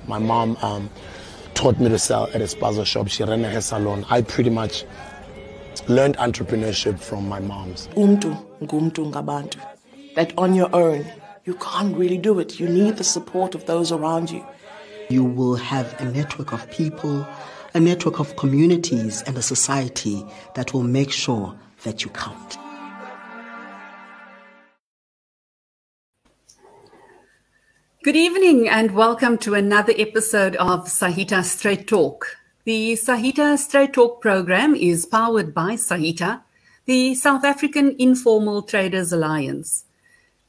My mom taught me to sell at a spaza shop. She ran a hair salon. I pretty much learned entrepreneurship from my mom's. Ngumntu ngabantu. That on your own, you can't really do it. You need the support of those around you. You will have a network of people, a network of communities, and a society that will make sure that you count. Good evening and welcome to another episode of Saita Straight Talk. The Saita Straight Talk program is powered by Saita, the South African Informal Traders Alliance.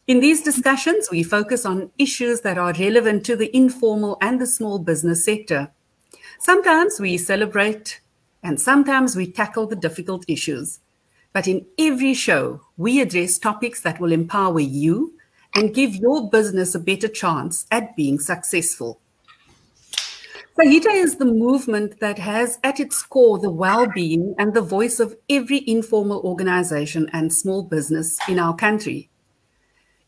In these discussions, we focus on issues that are relevant to the informal and the small business sector. Sometimes we celebrate and sometimes we tackle the difficult issues. But in every show, we address topics that will empower you and give your business a better chance at being successful. Saita is the movement that has at its core the well-being and the voice of every informal organization and small business in our country.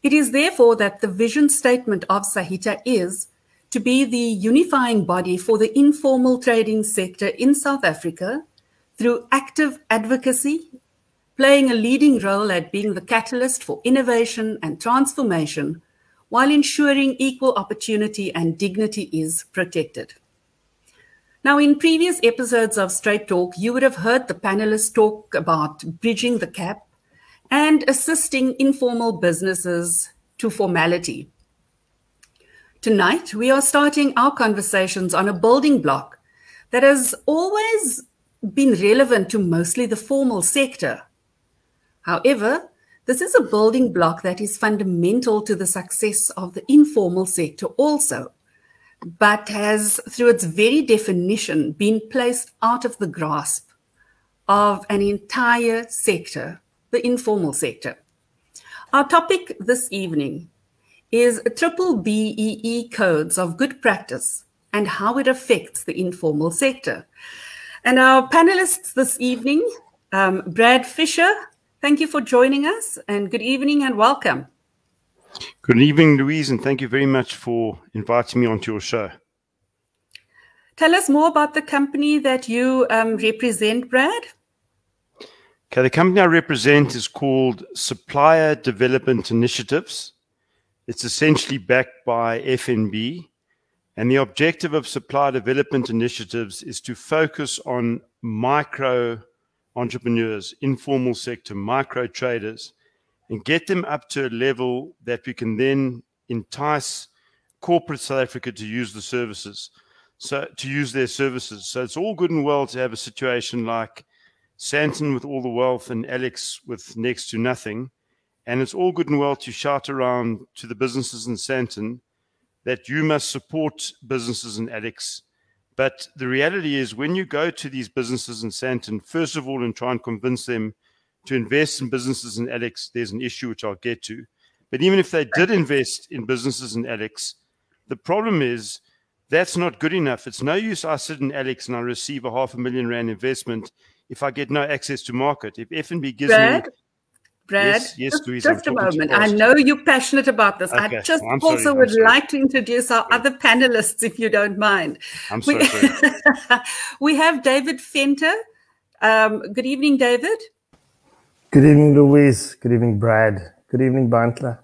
It is therefore that the vision statement of Saita is to be the unifying body for the informal trading sector in South Africa through active advocacy, playing a leading role at being the catalyst for innovation and transformation, while ensuring equal opportunity and dignity is protected. Now, in previous episodes of Straight Talk, you would have heard the panelists talk about bridging the gap and assisting informal businesses to formality. Tonight, we are starting our conversations on a building block that has always been relevant to mostly the formal sector. However, this is a building block that is fundamental to the success of the informal sector also, but has, through its very definition, been placed out of the grasp of an entire sector, the informal sector. Our topic this evening is BBBEE codes of good practice and how it affects the informal sector. And our panelists this evening, Brad Fisher, thank you for joining us, and good evening and welcome. Good evening, Louise, and thank you very much for inviting me onto your show. Tell us more about the company that you represent, Brad. Okay, the company I represent is called Supplier Development Initiatives. It's essentially backed by FNB, and the objective of Supplier Development Initiatives is to focus on micro entrepreneurs, informal sector, micro traders, and get them up to a level that we can then entice corporate South Africa to use the services, so to use their services. So it's all good and well to have a situation like Santon with all the wealth and Alex with next to nothing. And it's all good and well to shout around to the businesses in Santon that you must support businesses in Alex. But the reality is when you go to these businesses in Santon, first of all, and try and convince them to invest in businesses in Alex, there's an issue which I'll get to. But even if they did invest in businesses in Alex, the problem is that's not good enough. It's no use I sit in Alex and I receive a R500,000 investment if I get no access to market. If FNB gives me... Brad, yes, Louise, just a moment. I know you're passionate about this. Okay. I just I'm also sorry. would like to introduce our other panelists, if you don't mind. I'm sorry. We have David Fenter. Good evening, David. Good evening, Louise. Good evening, Brad. Good evening, Bantla.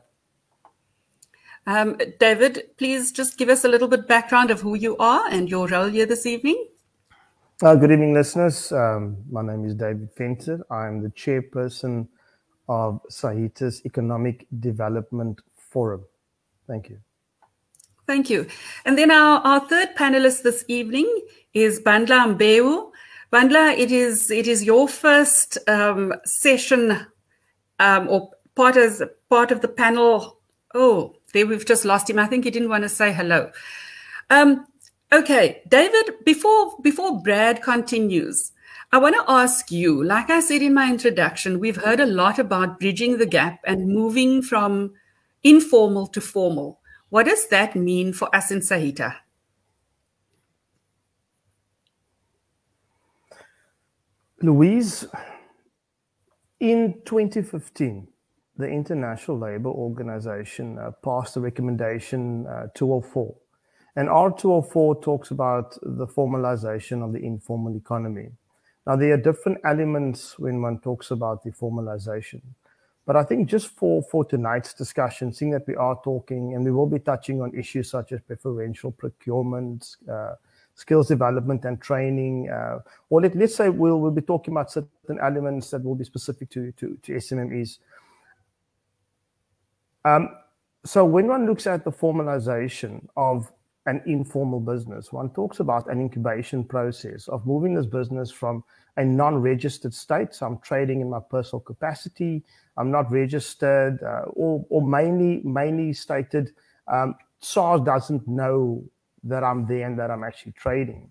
David, please just give us a little bit background of who you are and your role here this evening. Good evening, listeners. My name is David Fenter. I'm the chairperson of Saita's Economic Development Forum. Thank you. Thank you. And then our third panelist this evening is Bandla Mbewu. Bandla, it is your first session or part of the panel. Oh, there we've just lost him. I think he didn't want to say hello. Okay, David, before Brad continues, I want to ask you, like I said in my introduction, we've heard a lot about bridging the gap and moving from informal to formal. What does that mean for us in Saita? Louise, in 2015, the International Labour Organization passed a recommendation 204. And R204 talks about the formalization of the informal economy. Now, there are different elements when one talks about the formalization. But I think just for tonight's discussion, seeing that we are talking, and we will be touching on issues such as preferential procurement, skills development and training, or let's say we'll be talking about certain elements that will be specific to SMMEs. So when one looks at the formalization of an informal business, one talks about an incubation process of moving this business from a non-registered state. So I'm trading in my personal capacity. I'm not registered, or mainly stated, SARS doesn't know that I'm there and that I'm actually trading.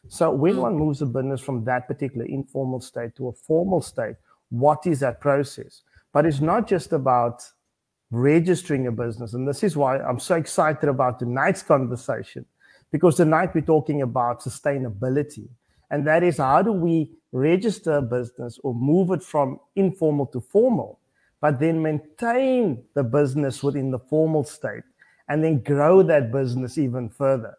So when one moves a business from that particular informal state to a formal state, what is that process? But it's not just about registering a business. And this is why I'm so excited about tonight's conversation, because tonight we're talking about sustainability. And that is, how do we register a business or move it from informal to formal, but then maintain the business within the formal state and then grow that business even further.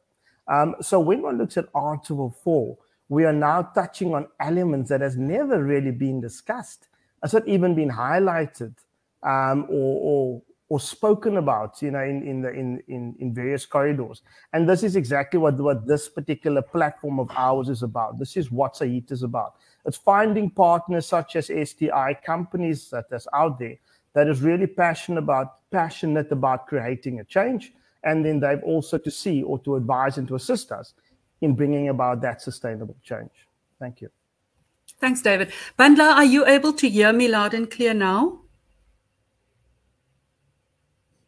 So when one looks at R204, we are now touching on elements that has never really been discussed. It's not even been highlighted or spoken about, in various corridors. And this is exactly what this particular platform of ours is about. This is what Saita is about. It's finding partners such as STI, companies that's out there that is really passionate about creating a change. And then they've also to see or to advise and to assist us in bringing about that sustainable change. Thank you. Thanks, David. Bandla, are you able to hear me loud and clear now?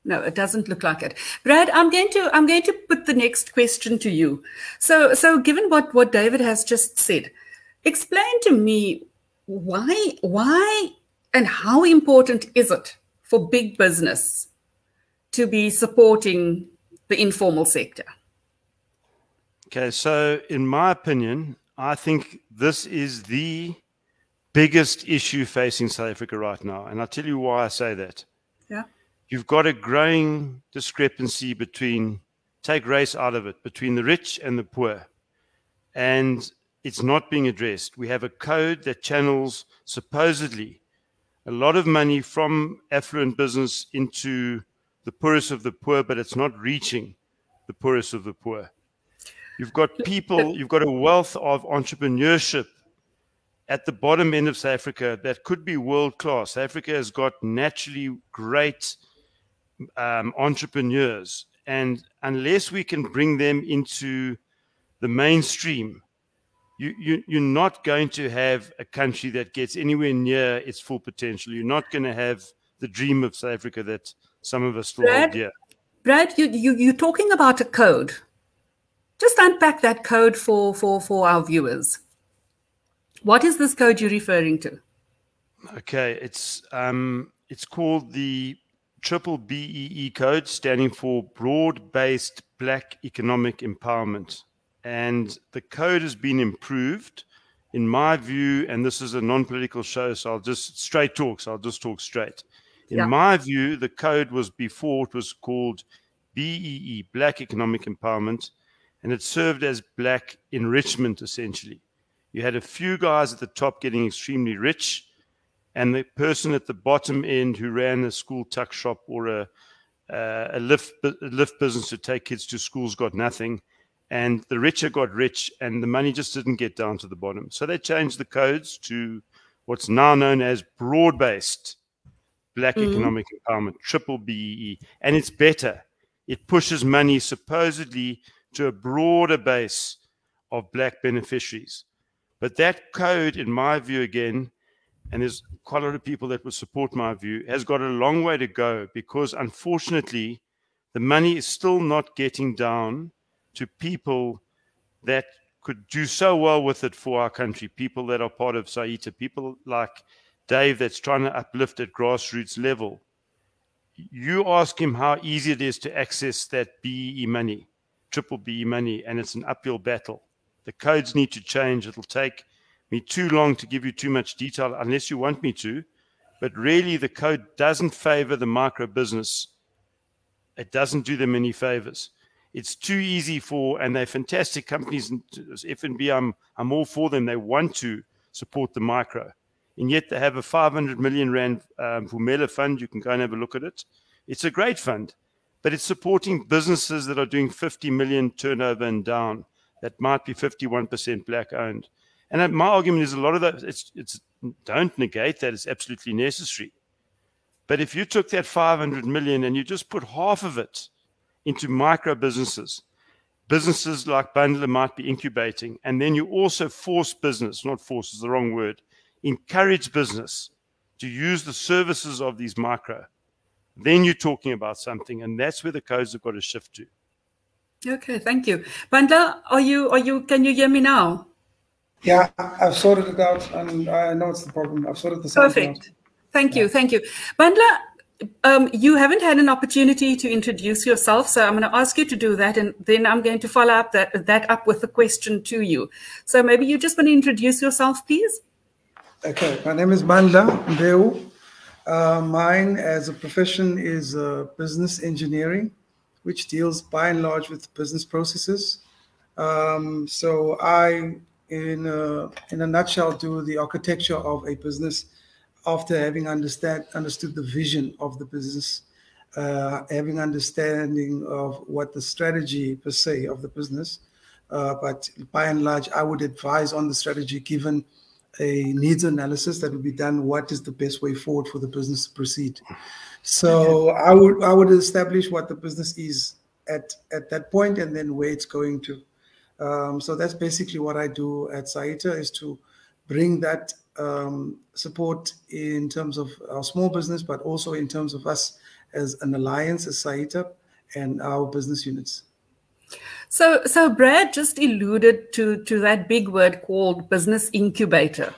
No, it doesn't look like it. Brad, I'm going to put the next question to you. So given what David has just said, explain to me why and how important is it for big business to be supporting the informal sector? Okay, so in my opinion, I think this is the biggest issue facing South Africa right now. And I'll tell you why I say that. Yeah. You've got a growing discrepancy between, take race out of it, between the rich and the poor. And it's not being addressed. We have a code that channels supposedly a lot of money from affluent business into the poorest of the poor, but it's not reaching the poorest of the poor. You've got people, you've got a wealth of entrepreneurship at the bottom end of South Africa that could be world-class. South Africa has got naturally great entrepreneurs. And unless we can bring them into the mainstream, you're not going to have a country that gets anywhere near its full potential. You're not going to have the dream of South Africa that some of us still hold dear. Brad, you're talking about a code. Just unpack that code for our viewers. What is this code you're referring to? Okay, it's called the BBBEE code, standing for Broad-Based Black Economic Empowerment. And the code has been improved, in my view, and this is a non-political show, so I'll just talk straight. In my view, the code was before, it was called BEE, Black Economic Empowerment, and it served as black enrichment, essentially. You had a few guys at the top getting extremely rich, and the person at the bottom end who ran a school tuck shop or a lift business to take kids to schools got nothing. And the richer got rich, and the money just didn't get down to the bottom. So they changed the codes to what's now known as broad-based Black Economic Empowerment, BBBEE. And it's better. It pushes money supposedly to a broader base of black beneficiaries. But that code, in my view, again, and there's quite a lot of people that would support my view, has got a long way to go, because unfortunately, the money is still not getting down to people that could do so well with it for our country, people that are part of Saita, people like Dave that's trying to uplift at grassroots level. You ask him how easy it is to access that BEE money, BBBEE money, and it's an uphill battle. The codes need to change. It'll take me too long to give you too much detail unless you want me to, but really the code doesn't favor the micro business. It doesn't do them any favors. It's too easy for, and they're fantastic companies, F&B, I'm all for them. They want to support the micro. And yet they have a 500 million Rand Vumela fund. You can go and have a look at it. It's a great fund, but it's supporting businesses that are doing 50 million turnover and down. That might be 51% black owned. And my argument is a lot of that, it's don't negate that, it's absolutely necessary. But if you took that 500 million and you just put half of it into micro businesses, businesses like Bundler might be incubating, and then you also force business, not force is the wrong word, encourage business to use the services of these micro, then you're talking about something, and that's where the codes have got to shift to. Okay, thank you. Bundler, can you hear me now? Yeah, I've sorted it out, and I know it's the problem. I've sorted the sound Perfect. out. Thank you. Bundler, you haven't had an opportunity to introduce yourself, so I'm going to ask you to do that, and then I'm going to follow up that up with a question to you. So maybe you just want to introduce yourself, please. Okay, my name is Bundler Mbeu. Mine as a profession is business engineering, which deals by and large with business processes. So I, in a nutshell, do the architecture of a business after having understood the vision of the business, having understanding of what the strategy per se of the business. But by and large, I would advise on the strategy given a needs analysis that would be done. What is the best way forward for the business to proceed? So I would establish what the business is at that point and then where it's going to. So that's basically what I do at Saita, is to bring that support in terms of our small business, but also in terms of us as an alliance, as Saita, and our business units. So Brad just alluded to that big word called business incubator,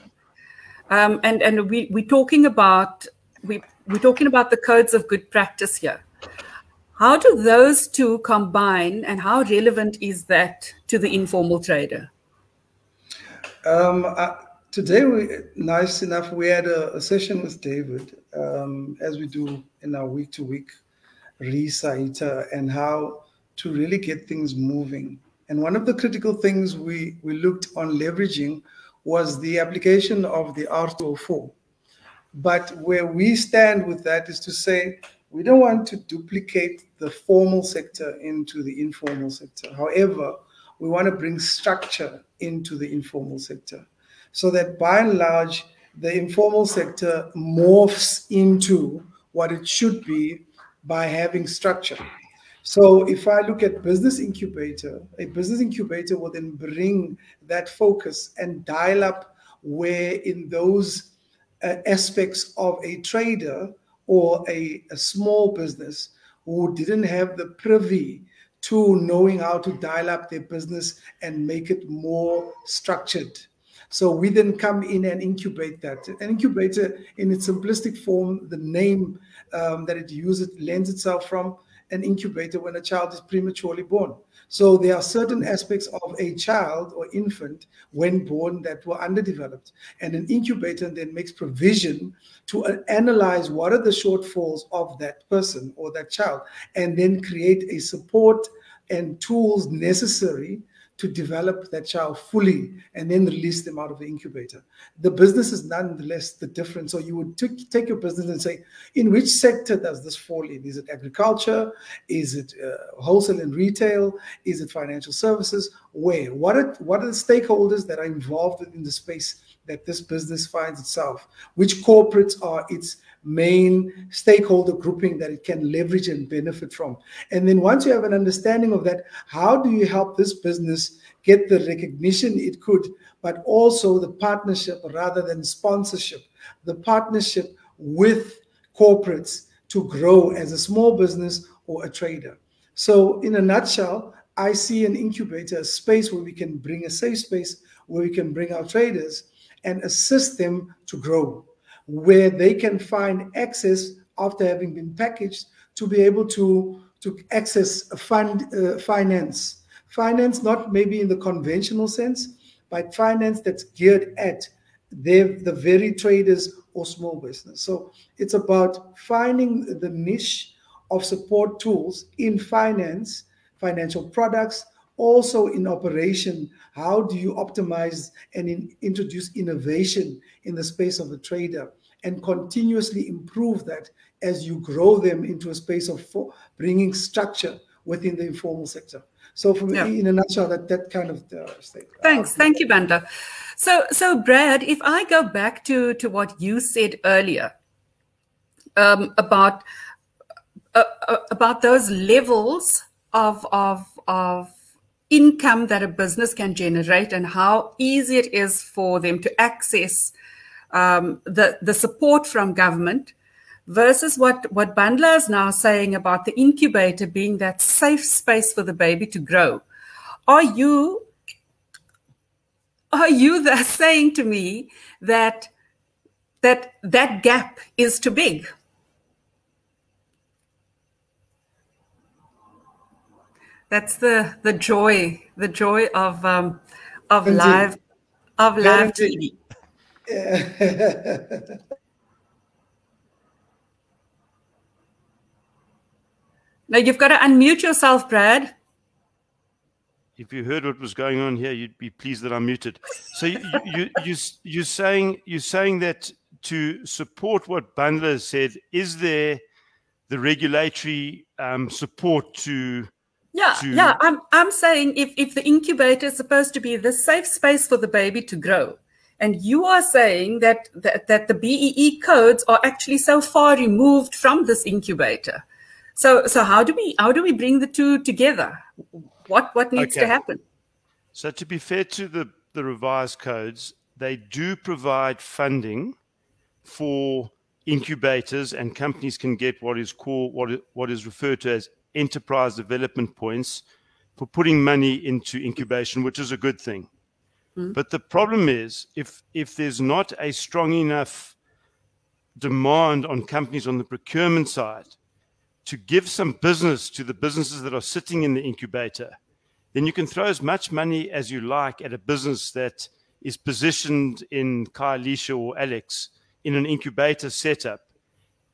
and we're talking about the codes of good practice here. How do those two combine, and how relevant is that to the informal trader? Today, nice enough, we had a session with David, as we do in our week-to-week Saita, and how to really get things moving. And one of the critical things we looked on leveraging was the application of the R204. But where we stand with that is to say, we don't want to duplicate the formal sector into the informal sector. However, we want to bring structure into the informal sector, so that by and large, the informal sector morphs into what it should be by having structure. So if I look at business incubator, a business incubator will then bring that focus and dial up where in those aspects of a trader or a small business who didn't have the privy to knowing how to dial up their business and make it more structured. So we then come in and incubate that. An incubator, in its simplistic form, the name that it uses lends itself from an incubator when a child is prematurely born. So there are certain aspects of a child or infant when born that were underdeveloped. And an incubator then makes provision to analyze what are the shortfalls of that person or that child, and then create a support and tools necessary to develop that child fully and then release them out of the incubator. The business is nonetheless the difference. So you would take your business and say, in which sector does this fall in? Is it agriculture? Is it wholesale and retail? Is it financial services? Where? What are the stakeholders that are involved in the space that this business finds itself? Which corporates are its main stakeholder grouping that it can leverage and benefit from? And then once you have an understanding of that, how do you help this business get the recognition it could, but also the partnership rather than sponsorship, the partnership with corporates to grow as a small business or a trader? So in a nutshell, I see an incubator, a space where we can bring a safe space, where we can bring our traders and assist them to grow, where they can find access after having been packaged to be able to access finance. Finance, not maybe in the conventional sense, but finance that's geared at the very traders or small business. So it's about finding the niche of support tools in finance, financial products, also in operation. How do you optimize and introduce innovation in the space of the trader and continuously improve that as you grow them into a space of bringing structure within the informal sector? So from in a nutshell, that kind of state. Thanks. Thank you, Bandla. So Brad, if I go back to what you said earlier about those levels of income that a business can generate and how easy it is for them to access the support from government, versus what Bandla is now saying about the incubator being that safe space for the baby to grow. Are you thus saying to me that gap is too big? That's the joy of live TV. Now you've got to unmute yourself, Brad. If you heard what was going on here, you'd be pleased that I'm muted. So you're saying that to support what Bandla has said, is there the regulatory support to? Yeah. I'm saying if the incubator is supposed to be the safe space for the baby to grow, and you are saying that the BEE codes are actually so far removed from this incubator. So how do we bring the two together? What needs to happen? So to be fair to the revised codes, they do provide funding for incubators, and companies can get what is referred to as enterprise development points for putting money into incubation, which is a good thing. But the problem is if there's not a strong enough demand on companies on the procurement side to give some business to the businesses that are sitting in the incubator, then you can throw as much money as you like at a business that is positioned in Khayelitsha or Alex in an incubator setup.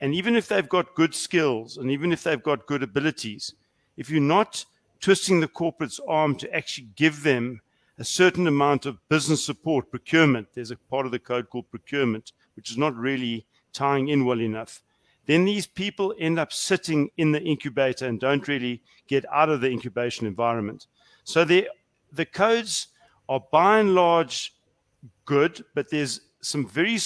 And even if they've got good skills and even if they've got good abilities, if you're not twisting the corporate's arm to actually give them a certain amount of business support, procurement, there's a part of the code called procurement, which is not really tying in well enough, then these people end up sitting in the incubator and don't really get out of the incubation environment. So the codes are by and large good, but there's some very,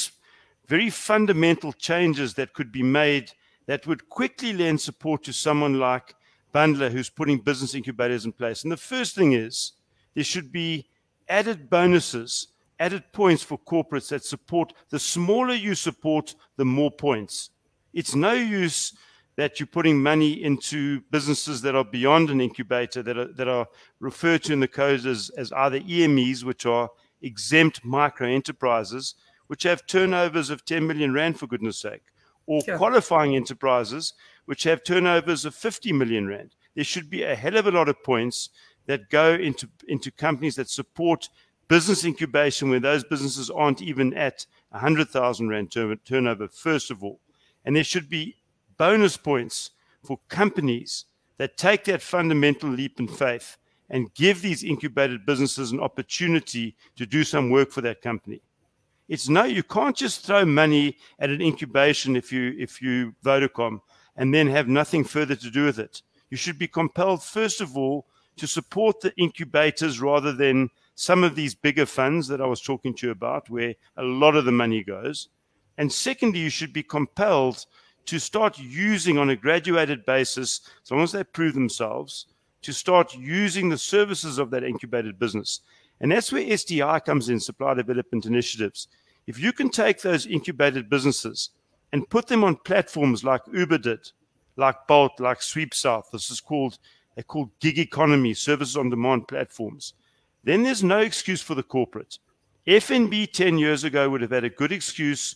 very fundamental changes that could be made that would quickly lend support to someone like Bandla, who's putting business incubators in place. And the first thing is there should be added bonuses, added points for corporates that support. The smaller you support, the more points. It's no use that you're putting money into businesses that are beyond an incubator, that are referred to in the codes as either EMEs, which are exempt micro enterprises, which have turnovers of 10 million rand, for goodness sake, or qualifying enterprises, which have turnovers of 50 million rand. There should be a hell of a lot of points that go into companies that support business incubation where those businesses aren't even at 100,000 rand turnover, first of all. And there should be bonus points for companies that take that fundamental leap in faith and give these incubated businesses an opportunity to do some work for that company. You can't just throw money at an incubation if you Vodacom and then have nothing further to do with it. You should be compelled, first of all, to support the incubators rather than some of these bigger funds that I was talking to you about, where a lot of the money goes. And secondly, you should be compelled to start using on a graduated basis, as long as they prove themselves, to start using the services of that incubated business. And that's where SDI comes in, Supply Development Initiatives. If you can take those incubated businesses and put them on platforms like Uber did, like Bolt, like Sweep South, they're called gig economy, services on demand platforms, then there's no excuse for the corporate. FNB 10 years ago would have had a good excuse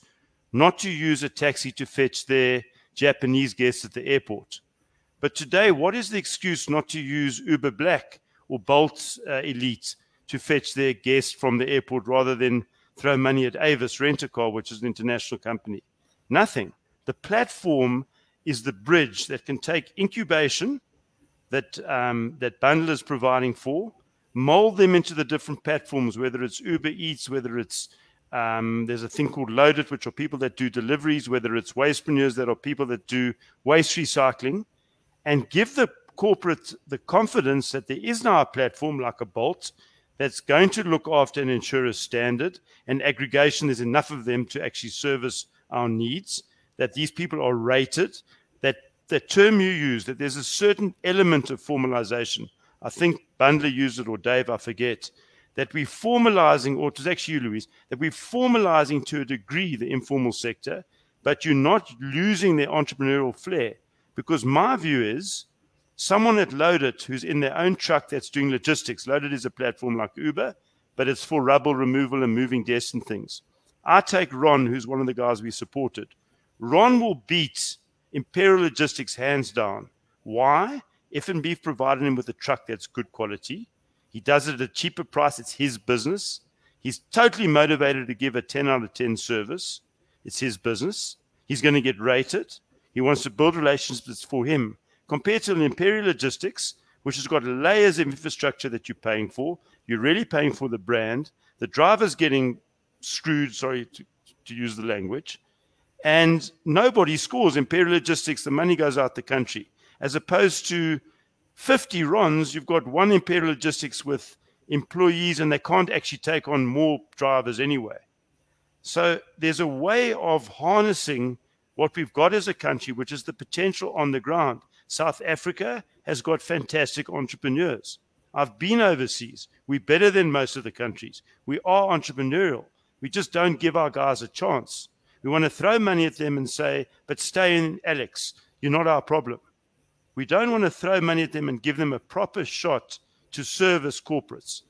not to use a taxi to fetch their Japanese guests at the airport. But today, what is the excuse not to use Uber Black or Bolt Elite to fetch their guest from the airport rather than throw money at Avis Rent-A-Car, which is an international company? Nothing. The platform is the bridge that can take incubation that Bundle is providing for, mold them into the different platforms, whether it's Uber Eats, whether it's there's a thing called Load It, which are people that do deliveries, whether it's wastepreneurs that are people that do waste recycling, and give the corporate the confidence that there is now a platform like a Bolt that's going to look after and ensure a standard and aggregation. There's enough of them to actually service our needs, that these people are rated, that the term you use, that there's a certain element of formalization. I think Bundler used it, or Dave, I forget, that we're formalizing, or it was actually you, Louise, that we're formalizing to a degree the informal sector, but you're not losing their entrepreneurial flair. Because my view is, someone at Load It who's in their own truck that's doing logistics. Load It is a platform like Uber, but it's for rubble removal and moving desks and things. I take Ron, who's one of the guys we supported. Ron will beat Imperial Logistics hands down. Why? F&B provided him with a truck that's good quality. He does it at a cheaper price. It's his business. He's totally motivated to give a 10 out of 10 service. It's his business. He's going to get rated. He wants to build relationships for him. Compared to an Imperial Logistics, which has got layers of infrastructure that you're paying for, you're really paying for the brand. The driver's getting screwed, sorry to use the language, and nobody scores. Imperial Logistics, the money goes out the country. As opposed to 50 Rons, you've got one Imperial Logistics with employees, and they can't actually take on more drivers anyway. So there's a way of harnessing what we've got as a country, which is the potential on the ground. South Africa has got fantastic entrepreneurs. I've been overseas. We're better than most of the countries. We are entrepreneurial. We just don't give our guys a chance. We want to throw money at them and say, but stay in, Alex. You're not our problem. We don't want to throw money at them and give them a proper shot to service corporates.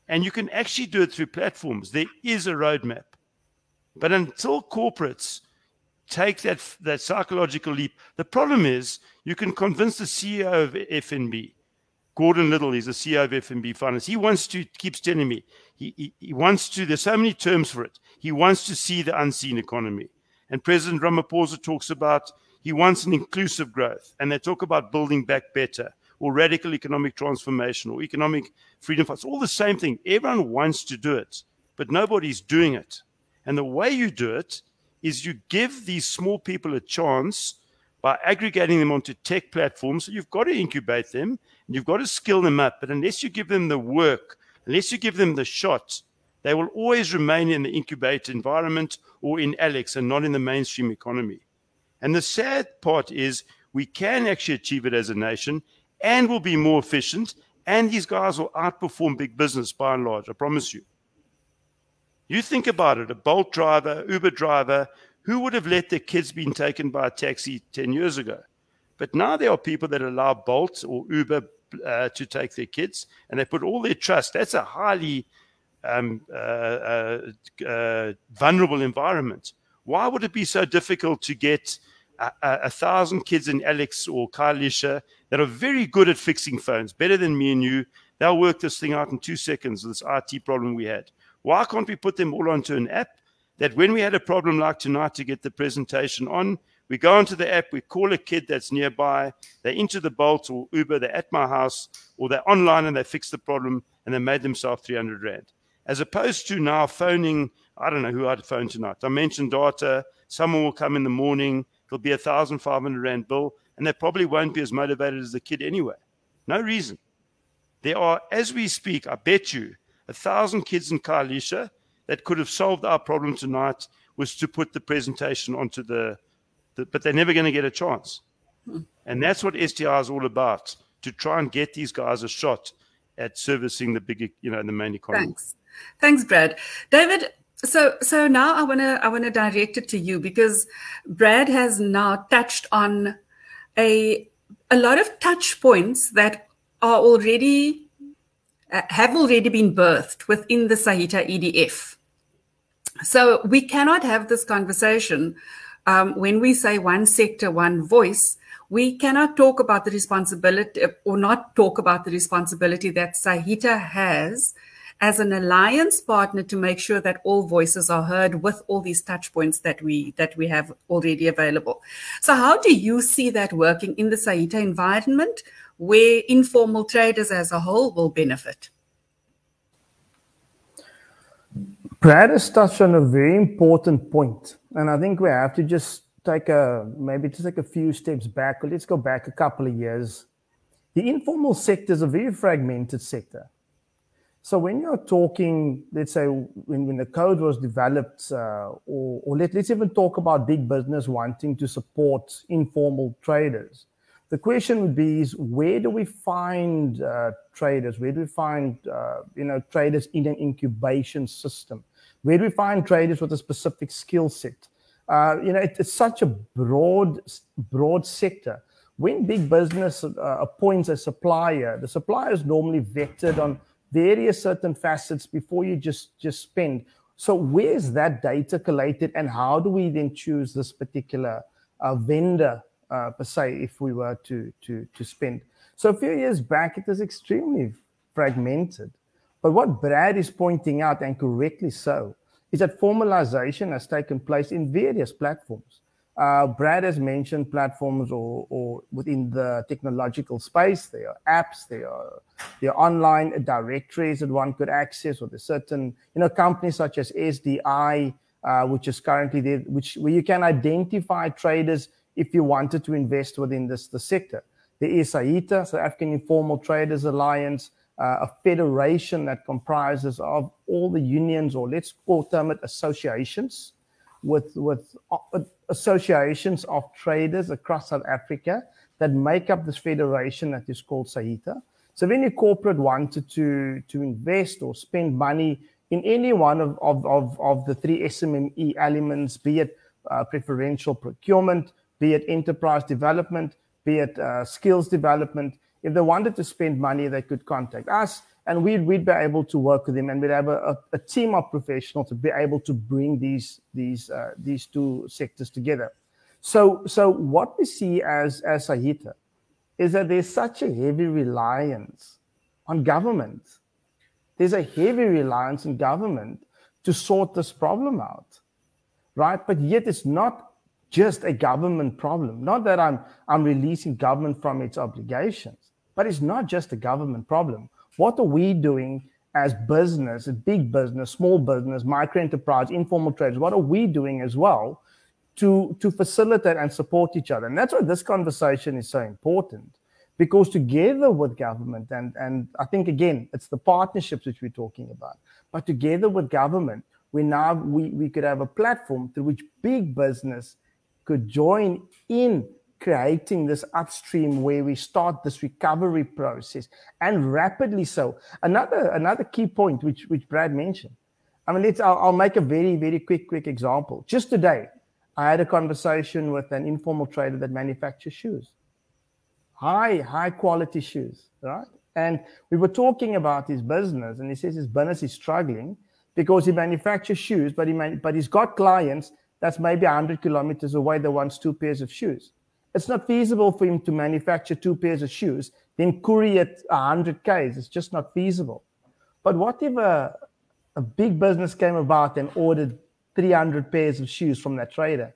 And you can actually do it through platforms. There is a roadmap. But until corporates take that psychological leap, the problem is you can convince the CEO of F&B, Gordon Little, he's the CEO of F&B Finance. He wants to, keeps telling me, he wants to, there's so many terms for it. He wants to see the unseen economy. And President Ramaphosa talks about, he wants an inclusive growth. And they talk about building back better, or radical economic transformation, or economic freedom. It's all the same thing. Everyone wants to do it, but nobody's doing it. And the way you do it is you give these small people a chance by aggregating them onto tech platforms. So you've got to incubate them, and you've got to skill them up. But unless you give them the work, unless you give them the shot, they will always remain in the incubator environment or in Alex and not in the mainstream economy. And the sad part is we can actually achieve it as a nation, and we'll be more efficient, and these guys will outperform big business by and large, I promise you. You think about it, a Bolt driver, Uber driver, who would have let their kids being taken by a taxi 10 years ago? But now there are people that allow Bolt or Uber to take their kids, and they put all their trust. That's a highly vulnerable environment. Why would it be so difficult to get 1,000 kids in Alex or Kalisha that are very good at fixing phones, better than me and you? They'll work this thing out in 2 seconds, this IT problem we had. Why can't we put them all onto an app that when we had a problem like tonight to get the presentation on, we go onto the app, we call a kid that's nearby, they're into the Bolt or Uber, they're at my house, or they're online and they fix the problem and they made themselves 300 Rand. As opposed to now phoning, I don't know who I'd phone tonight. I mentioned data, someone will come in the morning, there'll be 1,500 Rand bill, and they probably won't be as motivated as the kid anyway. No reason. There are, as we speak, I bet you, 1,000 kids in Kalisha that could have solved our problem tonight was to put the presentation onto but they're never going to get a chance. And that's what STI is all about, to try and get these guys a shot at servicing the big, the main economy. Thanks, Brad. David, so now I want to direct it to you, because Brad has now touched on a lot of touch points that are have already been birthed within the Saita EDF. So we cannot have this conversation when we say one sector, one voice. We cannot talk about the responsibility or not talk about the responsibility that Saita has as an alliance partner to make sure that all voices are heard with all these touch points that we have already available. So how do you see that working in the Saita environment where informal traders as a whole will benefit? Brad has touched on a very important point, and I think we have to just take a few steps back. Let's go back a couple of years. The informal sector is a very fragmented sector. So when you're talking, let's say, when the code was developed, or let's even talk about big business wanting to support informal traders, the question would be is where do we find traders? Where do we find traders in an incubation system? Where do we find traders with a specific skill set? It's such a broad sector. When big business appoints a supplier, the supplier is normally vetted on various certain facets before you just spend. So where's that data collated, and how do we then choose this particular vendor per se if we were to spend? So a few years back, it was extremely fragmented. But what Brad is pointing out, and correctly so, is that formalization has taken place in various platforms. Brad has mentioned platforms or within the technological space. There are apps, there are online directories that one could access, or there's certain companies such as SDI, which is currently there, where you can identify traders if you wanted to invest within the sector. There is Saita, South African Informal Traders Alliance, a federation that comprises of all the unions, or let's term it associations, with associations of traders across South Africa that make up this federation that is called Saita. So if any corporate wanted to invest or spend money in any one of the three SMME elements, be it preferential procurement, be it enterprise development, be it skills development, if they wanted to spend money, they could contact us, and we'd be able to work with them, and we'd have a team of professionals to be able to bring these two sectors together. So what we see as Saita is that there's such a heavy reliance on government. There's a heavy reliance on government to sort this problem out, right? But yet it's not just a government problem. Not that I'm releasing government from its obligations, but it's not just a government problem. What are we doing as business, as big business, small business, micro enterprise, informal traders? What are we doing as well to facilitate and support each other? And that's why this conversation is so important, because together with government, and I think, again, it's the partnerships which we're talking about, but together with government, we could have a platform through which big business could join in creating this upstream where we start this recovery process, and rapidly so. Another key point which Brad mentioned. I mean, I'll make a very, very quick example. Just today, I had a conversation with an informal trader that manufactures shoes, high quality shoes, right? And we were talking about his business, and he says his business is struggling because he manufactures shoes, but he's got clients that's maybe 100 kilometers away that wants 2 pairs of shoes. It's not feasible for him to manufacture 2 pairs of shoes, then courier it 100 Ks. It's just not feasible. But what if a big business came about and ordered 300 pairs of shoes from that trader?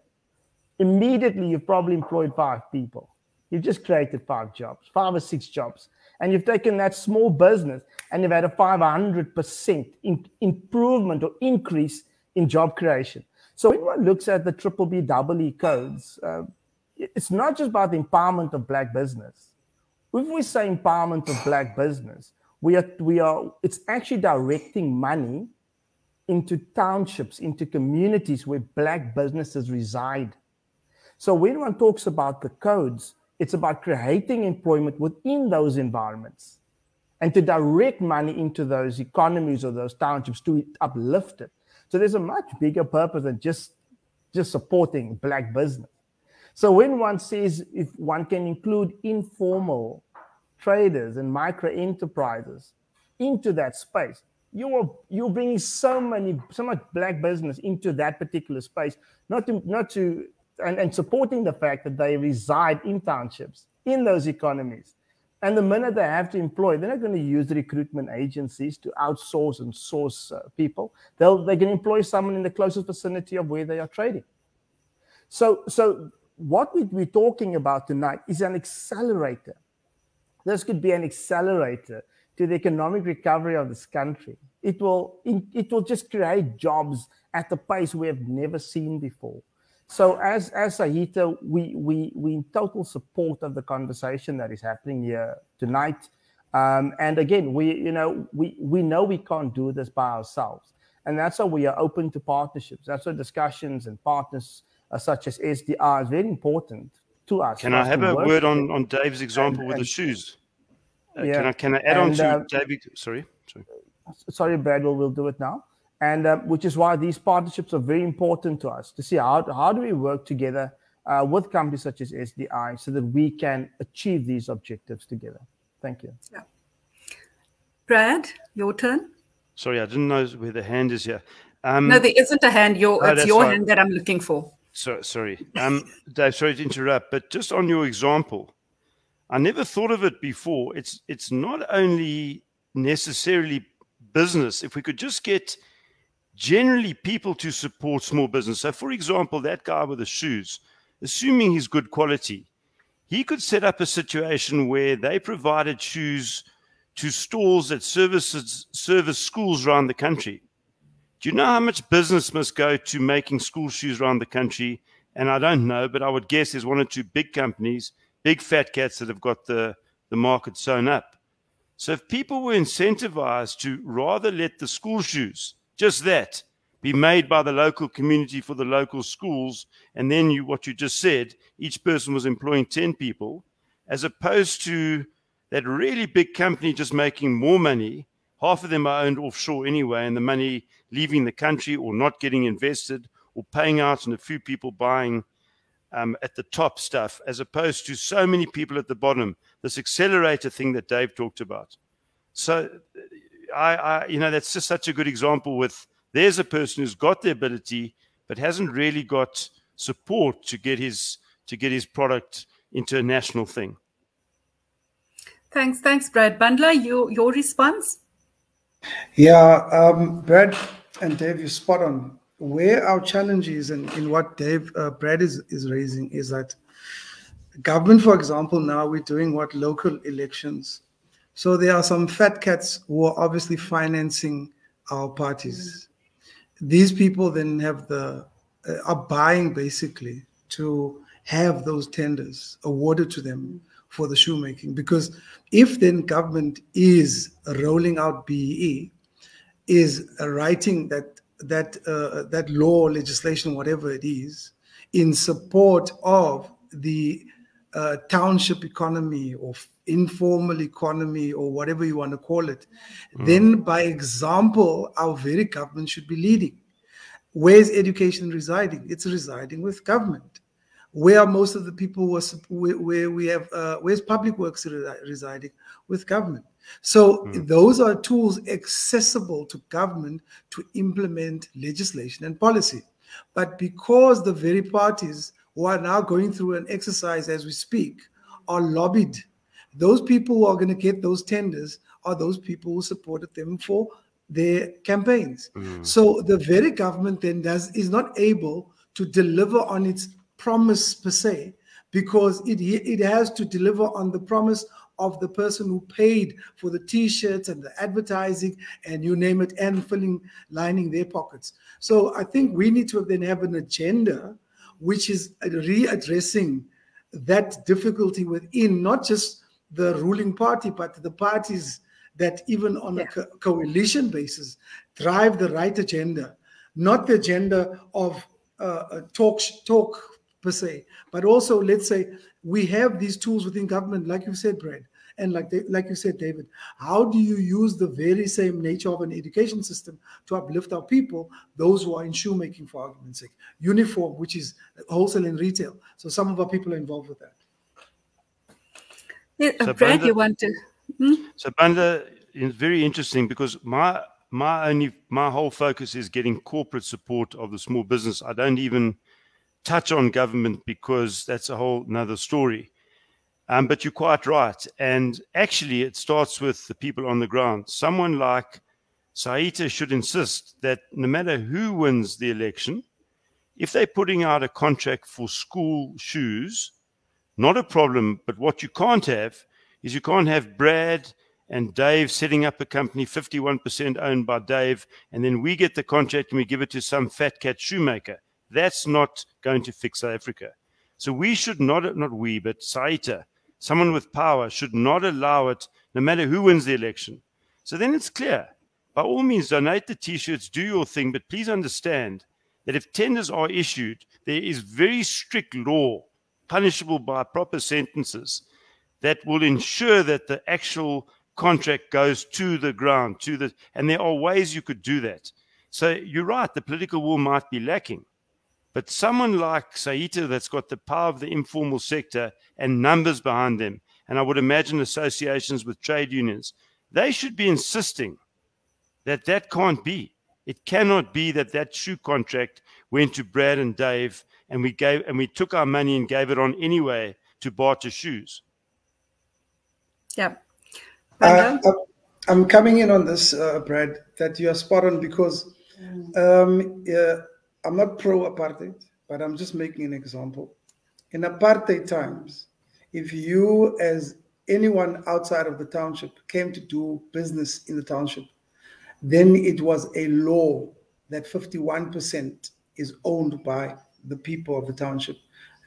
Immediately, you've probably employed 5 people. You've just created 5 jobs, 5 or 6 jobs. And you've taken that small business and you've had a 500% improvement or increase in job creation. So when one looks at the BBBEE codes, it's not just about the empowerment of black business. If we say empowerment of black business, it's actually directing money into townships, into communities where black businesses reside. So when one talks about the codes, it's about creating employment within those environments and to direct money into those economies or those townships to uplift it. So there's a much bigger purpose than just supporting black business. So when one says if one can include informal traders and micro enterprises into that space, you're bringing so much black business into that particular space, and supporting the fact that they reside in townships, in those economies, And the minute they have to employ, they're not going to use recruitment agencies to outsource and source people. They're going to employ someone in the closest vicinity of where they are trading. So what we're talking about tonight is an accelerator. This could be an accelerator to the economic recovery of this country. It will just create jobs at a pace we have never seen before. So as Saita, we in total support of the conversation that is happening here tonight. And again, we know we can't do this by ourselves. And that's why we are open to partnerships. That's why discussions and partners such as SDR is very important to us. Can I have a word on Dave's example with the shoes? Yeah. Can I add on to David? Sorry, Brad, we'll do it now. And which is why these partnerships are very important to us, to see how do we work together with companies such as SDI so that we can achieve these objectives together. Thank you. Yeah. Brad, your turn. Sorry, I didn't know where the hand is here. No, there isn't a hand. It's your hand that I'm looking for. Sorry. Dave, sorry to interrupt, but just on your example, I never thought of it before. It's not only necessarily business. If we could just get generally people to support small business. So, for example, that guy with the shoes, assuming he's good quality, he could set up a situation where they provided shoes to stores that service schools around the country. Do you know how much business must go to making school shoes around the country? And I don't know, but I would guess there's one or two big companies, big fat cats that have got the market sewn up. So if people were incentivized to rather let the school shoes, just that, be made by the local community for the local schools, and then what you just said, each person was employing 10 people, as opposed to that really big company just making more money. Half of them are owned offshore anyway, and the money leaving the country or not getting invested or paying out and a few people buying at the top stuff, as opposed to so many people at the bottom, this accelerator thing that Dave talked about. So that's just such a good example with there's a person who's got the ability but hasn't really got support to get his product into a national thing. Thanks, Brad. Bandla, your response? Yeah, Brad and Dave, you're spot on. Where our challenge is, and in what Brad is raising, is that government, for example, now we're doing local elections. So there are some fat cats who are obviously financing our parties. These people then are buying basically to have those tenders awarded to them for the shoemaking. Because if then government is rolling out BEE, is writing that law, legislation, whatever it is, in support of the township economy or informal economy or whatever you want to call it, then by example, our very government should be leading. Where's education residing? It's residing with government. Where are most of the people where's public works residing? With government. So those are tools accessible to government to implement legislation and policy. But because the very parties who are now going through an exercise as we speak are lobbied, those people who are going to get those tenders are those people who supported them for their campaigns. So the very government then is not able to deliver on its promise per se, because it has to deliver on the promise of the person who paid for the T-shirts and the advertising and you name it, and lining their pockets. So I think we need to then have an agenda which is readdressing that difficulty within not just the ruling party, but the parties that even on a coalition basis drive the right agenda, not the agenda of talk per se, but also, let's say, we have these tools within government, like you said, Brad, and like you said, David. How do you use the very same nature of an education system to uplift our people, those who are in shoemaking, for argument's sake, uniform, which is wholesale and retail? So some of our people are involved with that. Yeah, so Brad, Banda, you want to? So Banda is very interesting, because my whole focus is getting corporate support of the small business. I don't even touch on government because that's a whole another story. But you're quite right. And actually, it starts with the people on the ground. Someone like Saita should insist that no matter who wins the election, if they're putting out a contract for school shoes, not a problem. But what you can't have is you can't have Brad and Dave setting up a company 51% owned by Dave, and then we get the contract and we give it to some fat cat shoemaker. That's not going to fix South Africa. So we should not we, but Saita, someone with power, should not allow it, no matter who wins the election. So then it's clear. By all means, donate the T-shirts, do your thing, but please understand that if tenders are issued, there is very strict law, punishable by proper sentences, that will ensure that the actual contract goes to the ground, and there are ways you could do that. So you're right, the political will might be lacking. But someone like Saita that's got the power of the informal sector and numbers behind them, and I would imagine associations with trade unions, they should be insisting that that can't be. It cannot be that that shoe contract went to Brad and Dave and we took our money and gave it on anyway to barter shoes. Yeah. I'm coming in on this, Brad, that you are spot on, because I'm not pro-apartheid, but I'm just making an example. In apartheid times, if you, as anyone outside of the township, came to do business in the township, then it was a law that 51% is owned by the people of the township.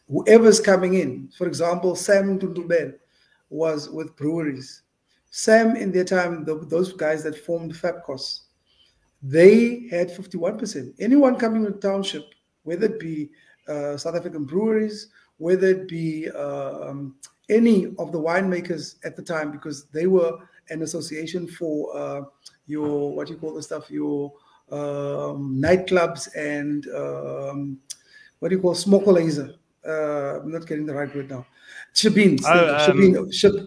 Whoever's coming in, for example, Sam Tuntubel was with breweries. Sam, in their time, those guys that formed FAPCOS, they had 51%. Anyone coming to the township, whether it be South African breweries, whether it be any of the winemakers at the time, because they were an association for your, what do you call the stuff, your nightclubs and what do you call smoker laser? I'm not getting the right word now. Shebeens,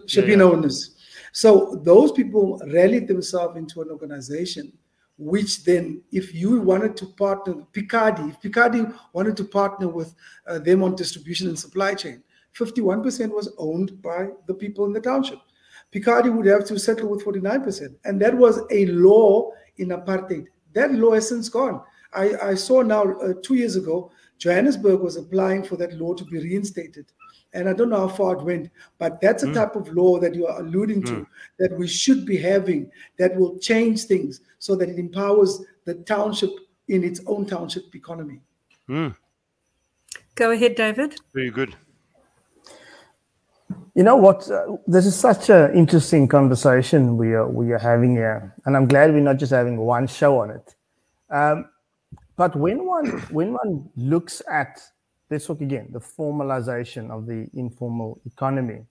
Shebeen owners. So those people rallied themselves into an organization, which then, if you wanted to partner, if Picardy wanted to partner with them on distribution and supply chain, 51% was owned by the people in the township. Picardy would have to settle with 49%. And that was a law in apartheid. That law has since gone. I saw now 2 years ago, Johannesburg was applying for that law to be reinstated. And I don't know how far it went, but that's a type of law that you are alluding to, that we should be having, that will change things so that it empowers the township in its own township economy. Go ahead, David. Very good. You know what? This is such an interesting conversation we are having here, and I'm glad we're not just having one show on it. But when one looks at, let's talk again, the formalization of the informal economy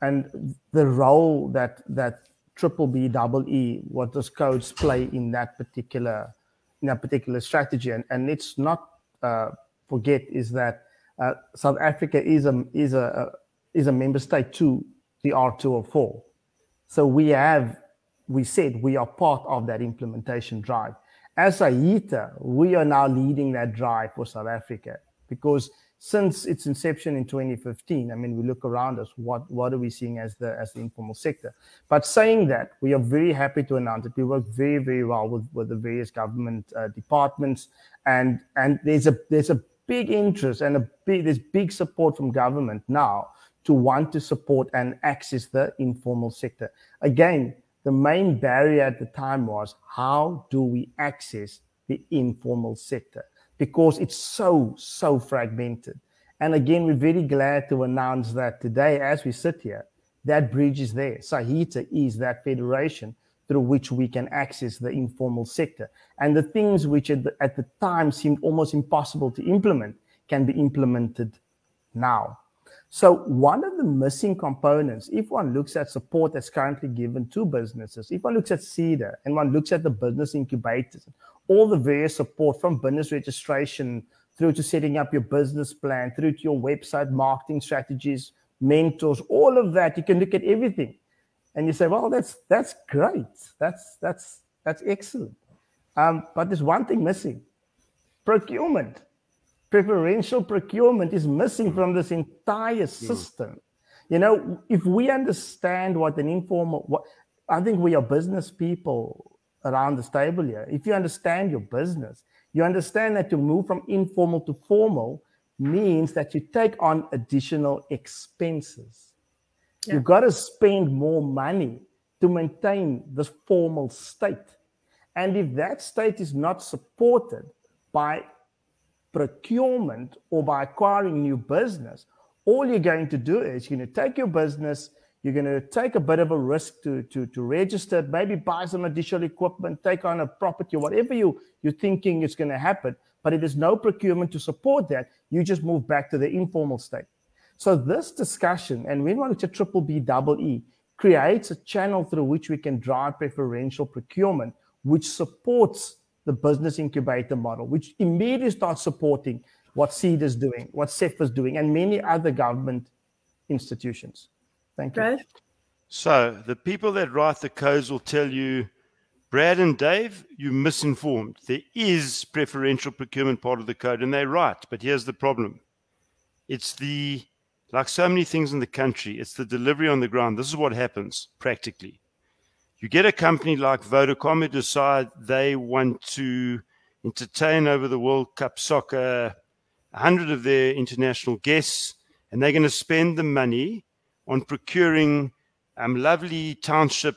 and the role that BBBEE, what those codes play in that particular strategy, and let's not forget is that South Africa is a member state to the R204. So we said we are part of that implementation drive. As Saita, we are now leading that drive for South Africa, because since its inception in 2015, I mean, we look around us, what are we seeing as the informal sector? But saying that, we are very happy to announce that we work very, very well with the various government departments, and there's a big interest and there's big support from government now to want to support and access the informal sector. Again, the main barrier at the time was, how do we access the informal sector? Because it's so fragmented. And again, we're very glad to announce that today, as we sit here, that bridge is there. Saita is that federation through which we can access the informal sector. And the things which at the time seemed almost impossible to implement can be implemented now. So one of the missing components, if one looks at support that's currently given to businesses, if one looks at CEDA and one looks at the business incubators, all the various support from business registration through to setting up your business plan, through to your website, marketing strategies, mentors, all of that, you can look at everything. And you say, well, that's great. That's excellent. But there's one thing missing: procurement. Preferential procurement is missing from this entire system. You know, if we understand what an informal, I think we are business people around this table here. If you understand your business, you understand that to move from informal to formal means that you take on additional expenses. Yeah. You've got to spend more money to maintain this formal state. And if that state is not supported by procurement or by acquiring new business, all you're going to do is you're going to take your business, you're going to take a bit of a risk to register it, maybe buy some additional equipment, take on a property, or whatever you're thinking is going to happen. But if there's no procurement to support that, you just move back to the informal state. So this discussion, and when we look at BBBEE, creates a channel through which we can drive preferential procurement, which supports the business incubator model, which immediately starts supporting what SEED is doing, what CEF is doing, and many other government institutions. Thank you. Brad? So the people that write the codes will tell you, Brad and Dave, you're misinformed. There is preferential procurement part of the code, and they're right. But here's the problem. It's like so many things in the country, it's the delivery on the ground. This is what happens practically. You get a company like Vodacom who decide they want to entertain over the World Cup soccer 100 of their international guests, and they're going to spend the money on procuring lovely township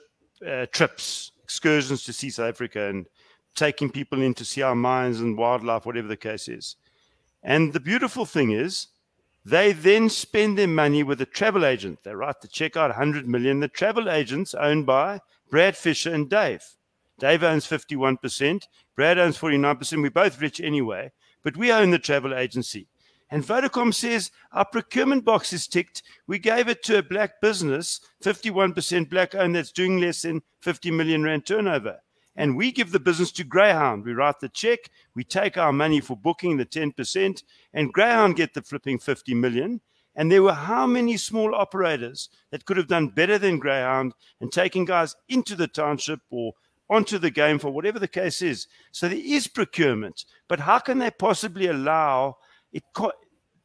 trips, excursions to see South Africa, and taking people in to see our mines and wildlife, whatever the case is. And the beautiful thing is, they then spend their money with a travel agent. They write the check out 100 million. The travel agent's owned by Brad Fisher and Dave. Dave owns 51%. Brad owns 49%. We're both rich anyway, but we own the travel agency. And Vodacom says our procurement box is ticked. We gave it to a black business, 51% black owned, that's doing less than 50 million rand turnover. And we give the business to Greyhound. We write the check. We take our money for booking, the 10%, and Greyhound get the flipping 50 million. And there were how many small operators that could have done better than Greyhound and taking guys into the township or onto the game for whatever the case is. So there is procurement. But how can they possibly allow it?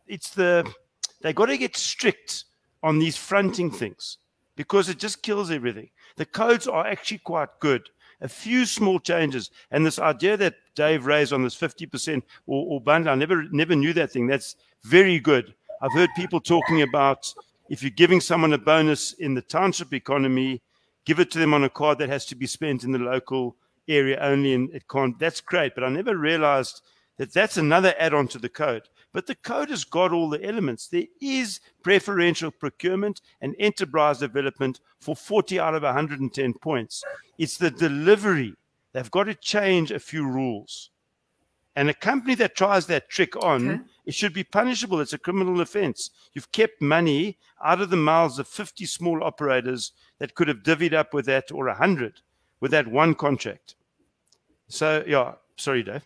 They got to get strict on these fronting things because it just kills everything. The codes are actually quite good. A few small changes, and this idea that Dave raised on this 50% or bundle, I never knew that thing. That's very good. I've heard people talking about if you're giving someone a bonus in the township economy, give it to them on a card that has to be spent in the local area only, and it can't. That's great, but I never realized that that's another add-on to the code. But the code has got all the elements. There is preferential procurement and enterprise development for 40 out of 110 points. It's the delivery. They've got to change a few rules. And a company that tries that trick on, it should be punishable. It's a criminal offense. You've kept money out of the mouths of 50 small operators that could have divvied up with that, or 100 with that one contract. So, yeah, sorry, Dave.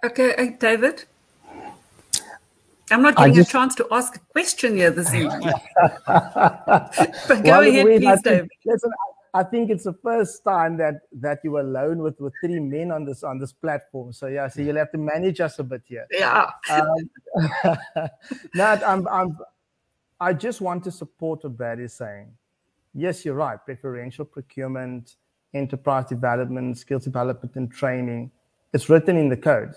Okay, David. I'm not getting a chance to ask a question here this evening. But go ahead, please, David. Listen, I think it's the first time that you're alone with three men on this platform. So yeah, so you'll have to manage us a bit here. Yeah. I just want to support what Brad is saying. Yes, you're right. Preferential procurement, enterprise development, skills development and training. It's written in the code.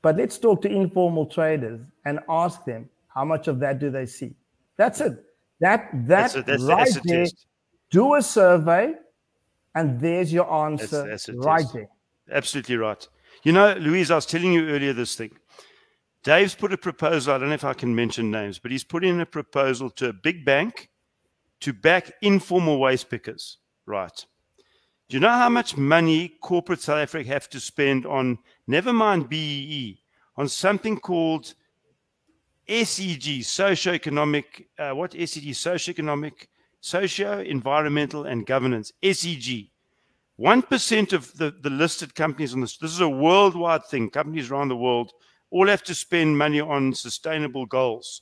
But let's talk to informal traders and ask them how much of that do they see. That's it. That's right there. Do a survey, and there's your answer right there. Absolutely right. You know, Louise, I was telling you earlier this thing. Dave's put a proposal, I don't know if I can mention names, but he's put in a proposal to a big bank to back informal waste pickers. Right. Do you know how much money corporate South Africa have to spend on, never mind BEE, on something called SEG, socio-economic, socio-environmental and governance, SEG. 1% of the listed companies on this is a worldwide thing. Companies around the world all have to spend money on sustainable goals.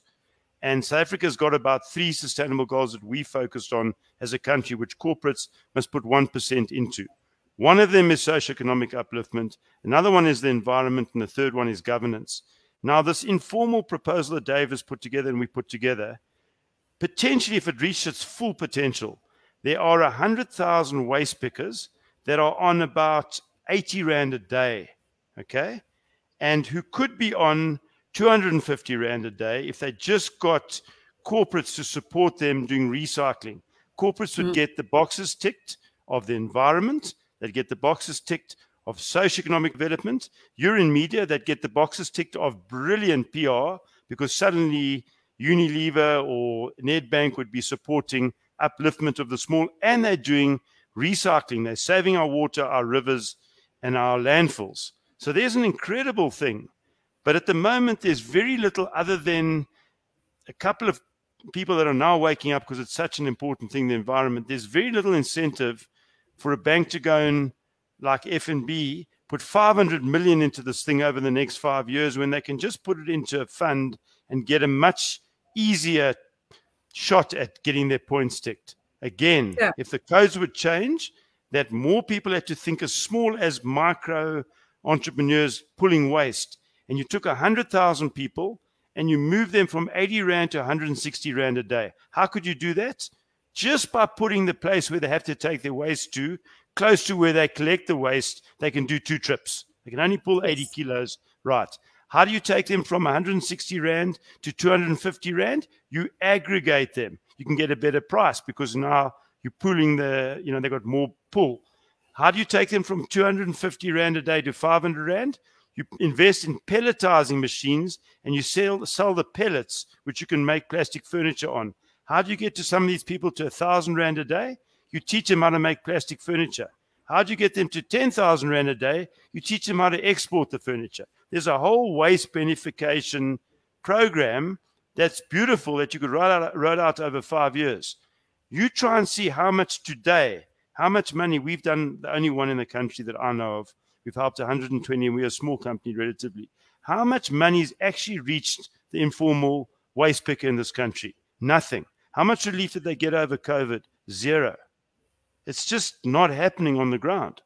And South Africa's got about 3 sustainable goals that we focused on as a country, which corporates must put 1% into. One of them is socioeconomic upliftment. Another one is the environment. And the third one is governance. Now, this informal proposal that Dave has put together and we put together, potentially, if it reached its full potential, there are 100,000 waste pickers that are on about 80 Rand a day, okay? And who could be on 250 Rand a day if they just got corporates to support them doing recycling. Corporates would get the boxes ticked of the environment, they'd get the boxes ticked of socioeconomic development. You're in media, they'd get the boxes ticked of brilliant PR, because suddenly Unilever or Nedbank would be supporting upliftment of the small, and they're doing recycling. They're saving our water, our rivers, and our landfills. So there's an incredible thing. But at the moment, there's very little other than a couple of people that are now waking up because it's such an important thing, the environment. There's very little incentive for a bank to go and, like FNB, put 500 million into this thing over the next 5 years, when they can just put it into a fund and get a much easier shot at getting their points ticked. Again, if the codes would change, that more people had to think as small as micro entrepreneurs pulling waste, and you took 100,000 people and you moved them from 80 Rand to 160 Rand a day. How could you do that? Just by putting the place where they have to take their waste to close to where they collect the waste. They can do 2 trips. They can only pull 80 kilos. Right. How do you take them from 160 Rand to 250 Rand? You aggregate them. You can get a better price because now you're pulling the, they've got more pull. How do you take them from 250 Rand a day to 500 Rand? You invest in pelletizing machines and you sell the pellets, which you can make plastic furniture on. How do you get to some of these people to 1,000 Rand a day? You teach them how to make plastic furniture. How do you get them to 10,000 Rand a day? You teach them how to export the furniture. There's a whole waste benefication program that's beautiful that you could roll out over 5 years. You try and see how much today, how much money we've done, the only one in the country that I know of. We've helped 120, and we're a small company relatively. How much money has actually reached the informal waste picker in this country? Nothing. How much relief did they get over COVID? 0. It's just not happening on the ground.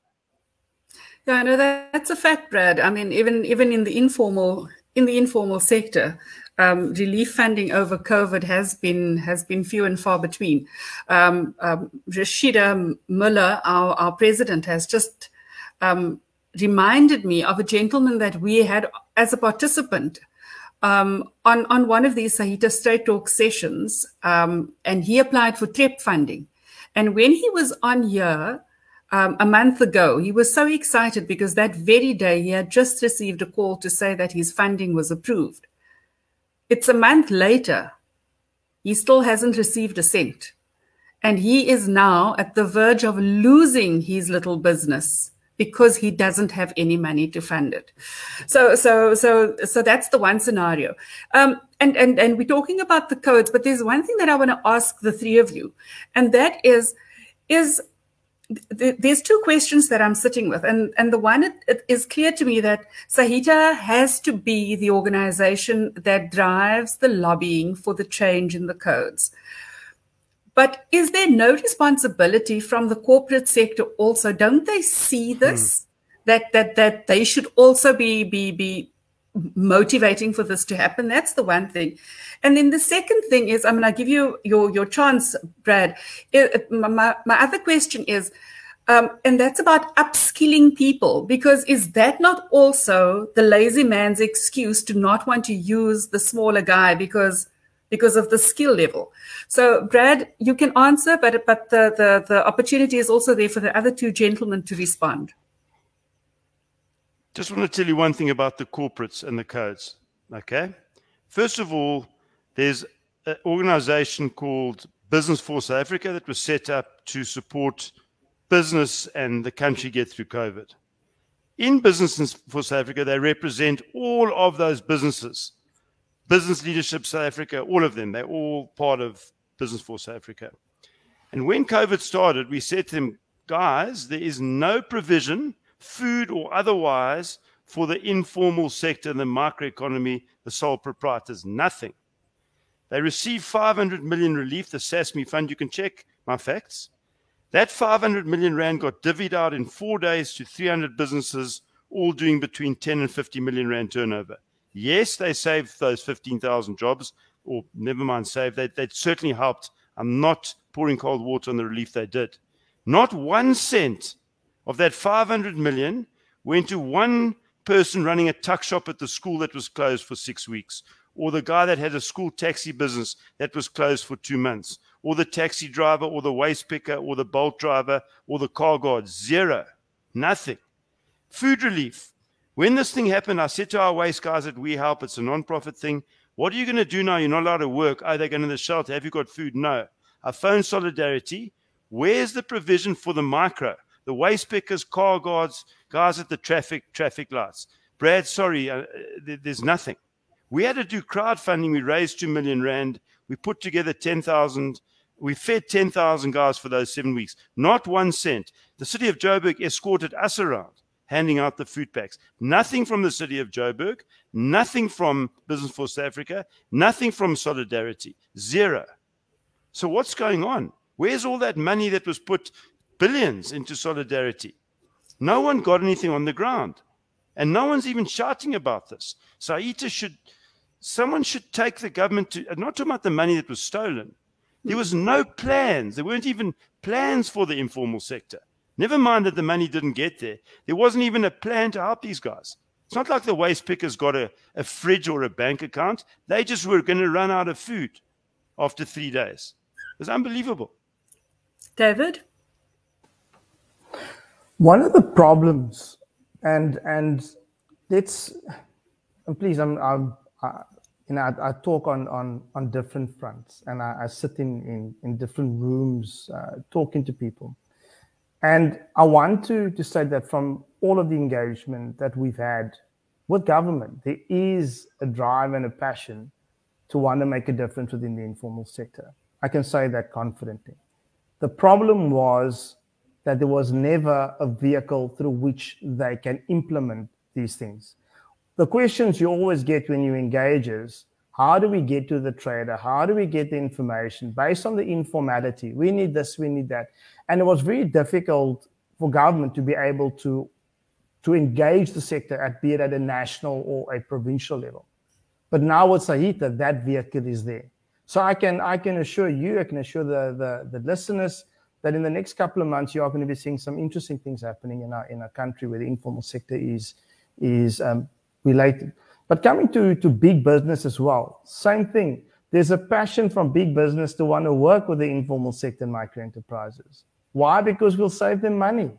Yeah, I know that's a fact, Brad. I mean, even in the informal sector, relief funding over COVID has been few and far between. Rashida Muller, our president, has just reminded me of a gentleman that we had as a participant on one of these Saita Straight Talk sessions, and he applied for TREP funding. And when he was on here a month ago, he was so excited because that very day he had just received a call to say that his funding was approved. It's a month later, he still hasn't received a cent. And he is now at the verge of losing his little business because he doesn't have any money to fund it. So that's the one scenario. And we're talking about the codes, but there's one thing that I want to ask the three of you, and that is there's 2 questions that I'm sitting with. And the one, it is clear to me that Saita has to be the organization that drives the lobbying for the change in the codes. But is there no responsibility from the corporate sector also? Don't they see this, that they should also be motivating for this to happen? That's the one thing. And then the second thing is, I'm going to give you your chance, Brad. My other question is, and that's about upskilling people, because is that not also the lazy man's excuse to not want to use the smaller guy because of the skill level? So, Brad, you can answer, but the opportunity is also there for the other 2 gentlemen to respond. Just want to tell you one thing about the corporates and the codes, okay? First of all, there's an organization called Business for South Africa that was set up to support business and the country get through COVID. In Business for South Africa, they represent all of those businesses. Business Leadership South Africa, all of them, they're all part of Business for South Africa. And when COVID started, we said to them, guys, there is no provision, food or otherwise, for the informal sector, the microeconomy, the sole proprietors, nothing. They received 500 million relief, the SASME fund. You can check my facts. That 500 million rand got divvied out in 4 days to 300 businesses, all doing between 10 and 50 million rand turnover. Yes, they saved those 15,000 jobs, or never mind saved, they certainly helped. I'm not pouring cold water on the relief they did. Not 1 cent of that 500 million went to one person running a tuck shop at the school that was closed for 6 weeks, or the guy that had a school taxi business that was closed for 2 months, or the taxi driver, or the waste picker, or the bolt driver, or the car guard. Zero. Nothing. Food relief. When this thing happened, I said to our waste guys that we help, it's a non-profit thing. What are you going to do now? You're not allowed to work. Oh, they're going to the shelter. Have you got food? No. I phoned Solidarity. Where's the provision for the micro? The waste pickers, car guards, guys at the traffic lights. Brad, sorry, there's nothing. We had to do crowdfunding. We raised 2 million rand. We put together 10,000. We fed 10,000 guys for those 7 weeks. Not 1 cent. The city of Joburg escorted us around, handing out the food packs. Nothing from the city of Joburg, nothing from Business for South Africa, nothing from Solidarity. Zero. So what's going on? Where's all that money that was put, billions, into Solidarity? No one got anything on the ground. And no one's even shouting about this. Saita someone should take the government to, not talking about the money that was stolen. There was no plans. There weren't even plans for the informal sector. Never mind that the money didn't get there. There wasn't even a plan to help these guys. It's not like the waste pickers got a fridge or a bank account. They just were going to run out of food after 3 days. It was unbelievable. David? One of the problems, and let's, and please, I talk on different fronts, and I sit in different rooms talking to people. And I want to say that from all of the engagement that we've had with government, there is a drive and a passion to want to make a difference within the informal sector. I can say that confidently. The problem was that there was never a vehicle through which they can implement these things. The questions you always get when you engage is, how do we get to the trader? How do we get the information based on the informality? We need this, we need that. And it was very difficult for government to be able to engage the sector, be it at a national or a provincial level. But now with Saita, that vehicle is there. So I can assure you, I can assure the listeners that in the next couple of months, you are going to be seeing some interesting things happening in our country where the informal sector is related. But coming to big business as well, same thing. There's a passion from big business to want to work with the informal sector and micro enterprises. Why? Because we'll save them money.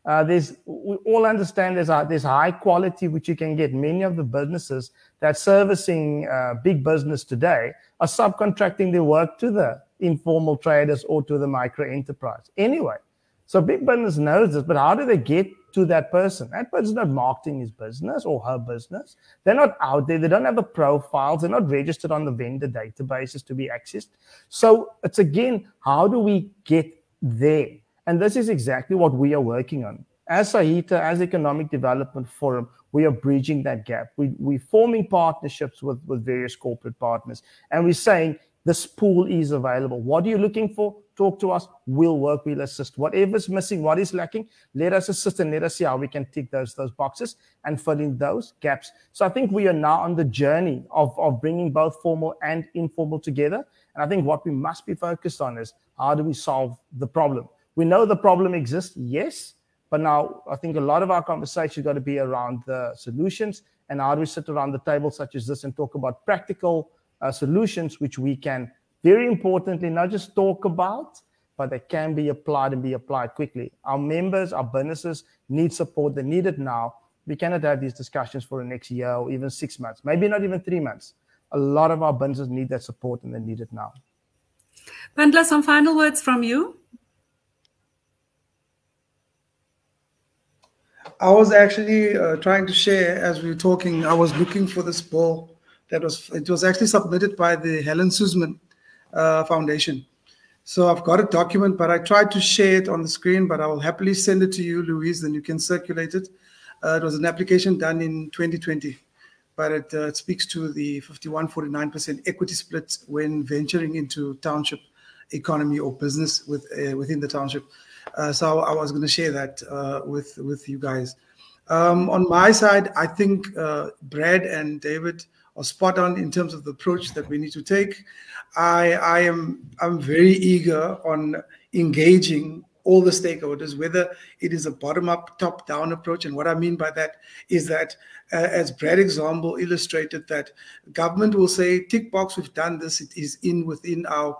We all understand there's high quality which you can get. Many of the businesses that servicing big business today are subcontracting their work to the informal traders or to the micro enterprise. Anyway, so big business knows this, but how do they get to that person? That person's not marketing his business or her business. They're not out there. They don't have the profiles. They're not registered on the vendor databases to be accessed. So it's again, how do we get there? And this is exactly what we are working on. As Saita, as Economic Development Forum, we are bridging that gap. We're forming partnerships with various corporate partners. And we're saying, this pool is available. What are you looking for? Talk to us. We'll work. We'll assist. Whatever's missing, what is lacking, let us assist and let us see how we can tick those boxes and fill in those gaps. So I think we are now on the journey of bringing both formal and informal together. And I think what we must be focused on is how do we solve the problem? We know the problem exists, yes, but now I think a lot of our conversation got to be around the solutions and how do we sit around the table such as this and talk about practical solutions which we can, very importantly, not just talk about, but they can be applied and be applied quickly. Our members, our businesses need support. They need it now. We cannot have these discussions for the next year or even 6 months, maybe not even 3 months. A lot of our businesses need that support and they need it now. Pandla, some final words from you. I was actually trying to share as we were talking. I was looking for this bill it was actually submitted by the Helen Suzman Foundation. So I've got a document, but I tried to share it on the screen, but I will happily send it to you, Louise, then you can circulate it. It was an application done in 2020, but it speaks to the 51-49% equity split when venturing into township economy or business within the township. So I was going to share that with you guys. On my side, I think Brad and David are spot on in terms of the approach that we need to take. I'm very eager on engaging all the stakeholders, whether it is a bottom-up, top-down approach. And what I mean by that is that, as Brad's example illustrated, that government will say, tick box, we've done this, it is within our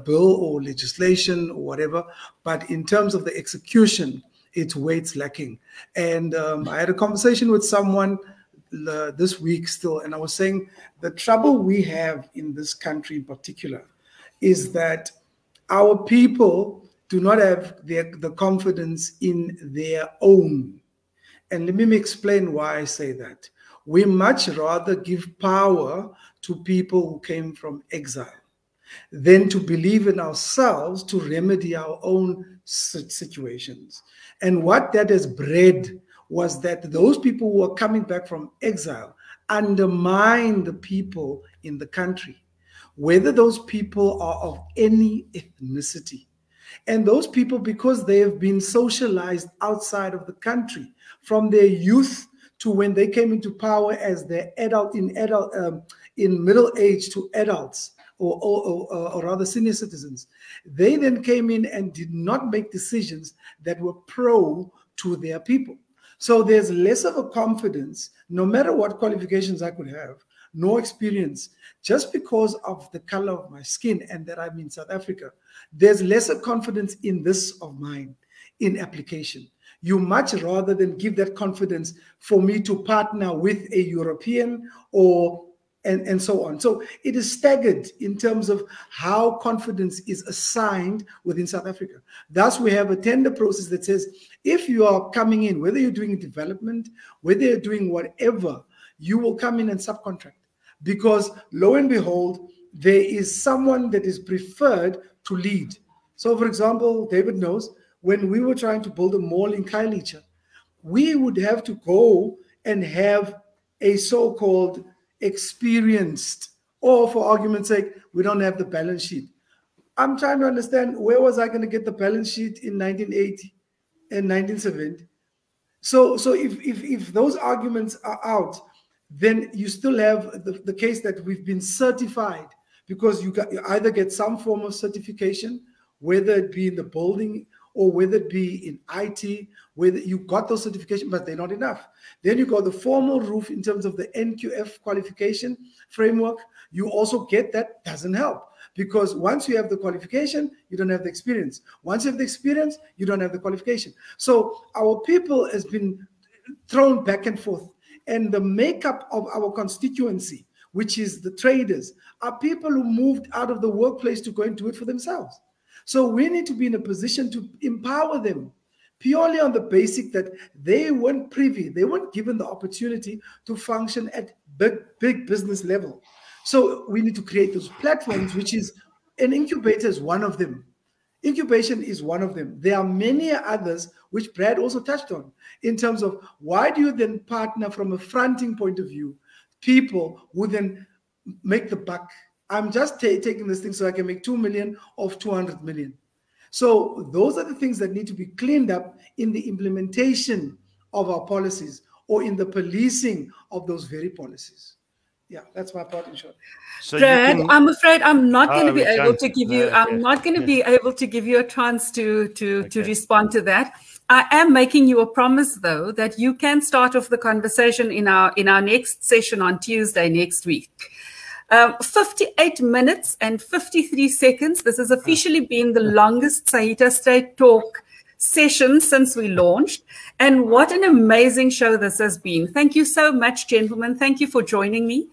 bill or legislation or whatever. But in terms of the execution, it's where it's lacking. And I had a conversation with someone this week still, and I was saying the trouble we have in this country in particular is that our people do not have the confidence in their own. And let me explain why I say that. We much rather give power to people who came from exile than to believe in ourselves to remedy our own situations. And what that has bred was that those people who are coming back from exile undermine the people in the country, whether those people are of any ethnicity. And those people, because they have been socialized outside of the country from their youth to when they came into power as their in middle age to adults, or rather senior citizens, they then came in and did not make decisions that were pro to their people. So there's less of a confidence, no matter what qualifications I could have, no experience, just because of the color of my skin and that I'm in South Africa. There's lesser confidence in this of mine, in application. You much rather than give that confidence for me to partner with a European or and so on. So it is staggered in terms of how confidence is assigned within South Africa. Thus, we have a tender process that says, if you are coming in, whether you're doing development, whether you're doing whatever, you will come in and subcontract. Because lo and behold, there is someone that is preferred to lead. So for example, David knows, when we were trying to build a mall in Khayelitsha, we would have to go and have a so-called experienced, or for argument's sake, we don't have the balance sheet. I'm trying to understand, where was I going to get the balance sheet in 1980 and 1970? So if those arguments are out, then you still have the case that we've been certified, because you either get some form of certification, whether it be in the building or whether it be in IT, whether you got those certifications, but they're not enough. Then you got the formal roof in terms of the NQF qualification framework. You also get that, doesn't help. Because once you have the qualification, you don't have the experience. Once you have the experience, you don't have the qualification. So our people has been thrown back and forth. And the makeup of our constituency, which is the traders, are people who moved out of the workplace to go and do it for themselves. So we need to be in a position to empower them purely on the basic that they weren't privy, they weren't given the opportunity to function at big business level. So we need to create those platforms, which is, an incubator is one of them. Incubation is one of them. There are many others, which Brad also touched on, in terms of why do you then partner from a fronting point of view, people who then make the buck. I'm just taking this thing so I can make 2 million of 200 million. So those are the things that need to be cleaned up in the implementation of our policies or in the policing of those very policies. Yeah, that's my part in short. So Brad, I'm afraid I'm not going to be able to give you. I'm not going to be able to give you a chance to respond to that. I am making you a promise, though, that you can start off the conversation in our next session on Tuesday next week. 58 minutes and 53 seconds. This has officially been the longest Saita Straight Talk session since we launched. And what an amazing show this has been. Thank you so much, gentlemen. Thank you for joining me.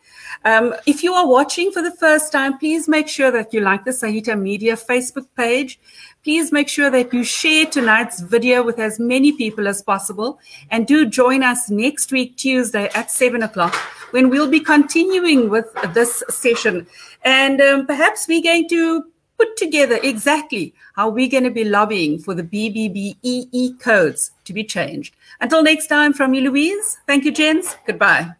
If you are watching for the first time, please make sure that you like the Saita Media Facebook page. Please make sure that you share tonight's video with as many people as possible. And do join us next week, Tuesday at 7 o'clock, when we'll be continuing with this session. And perhaps we're going to put together exactly how we're going to be lobbying for the BBBEE codes to be changed. Until next time, from me, Louise. Thank you, gents. Goodbye.